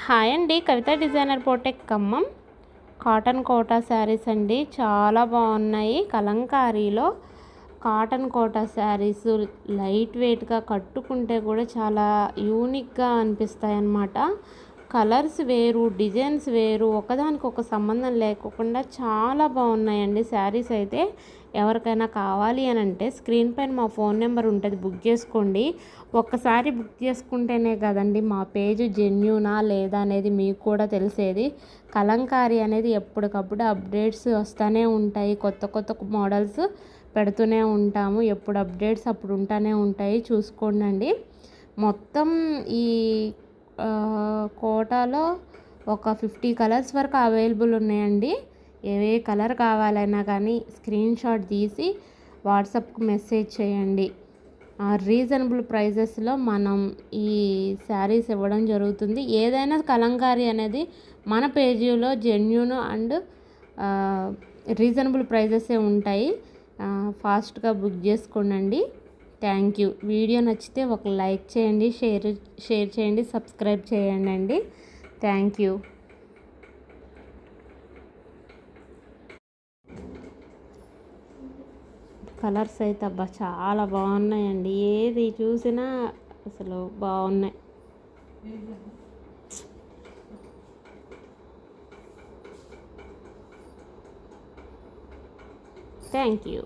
Hi అండి, Kavitha designer boutique Khammam. Cotton Kota saris అండి, చాలా బాగున్నాయి. కలంకారీలో కాటన్ కోటా శారీస్ లైట్ వెయిట్గా కట్టుకుంటే కూడా చాలా యూనిక్గా అనిపిస్తాయి అన్నమాట. కలర్స్ వేరు, డిజైన్స్ వేరు, ఒకదానికొక సంబంధం లేకుండా చాలా బాగున్నాయండి శారీస్ అయితే. ఎవరికైనా కావాలి అని అంటే స్క్రీన్ పైన మా ఫోన్ నెంబర్ ఉంటుంది, బుక్ చేసుకోండి. ఒక్కసారి బుక్ చేసుకుంటేనే కదండి మా పేజ్ జెన్యూనా లేదా అనేది మీకు కూడా తెలిసేది. కలంకారీ అనేది ఎప్పటికప్పుడు అప్డేట్స్ వస్తూనే ఉంటాయి, కొత్త కొత్త మోడల్స్ పెడుతూనే ఉంటాము. ఎప్పుడు అప్డేట్స్ అప్పుడు ఉంటూనే ఉంటాయి, చూసుకోండి. మొత్తం ఈ కోటాలో ఒక 50 కలర్స్ వరకు అవైలబుల్ ఉన్నాయండి. ఏ కలర్ కావాలన్నా కానీ స్క్రీన్ షాట్ తీసి వాట్సాప్కి మెసేజ్ చేయండి. రీజనబుల్ ప్రైజెస్లో మనం ఈ శారీస్ ఇవ్వడం జరుగుతుంది. ఏదైనా కలంకారీ అనేది మన పేజీలో జెన్యూన్ అండ్ రీజనబుల్ ప్రైజెసే ఉంటాయి. ఫాస్ట్గా బుక్ చేసుకోండి. Thank you. వీడియో నచ్చితే ఒక లైక్ చేయండి, షేర్ చేయండి, సబ్స్క్రైబ్ చేయండి అండి. Thank you. కలర్స్ అయితే అబ్బా చాలా బాగున్నాయండి, ఏది చూసినా అసలు బాగున్నాయి. Thank you.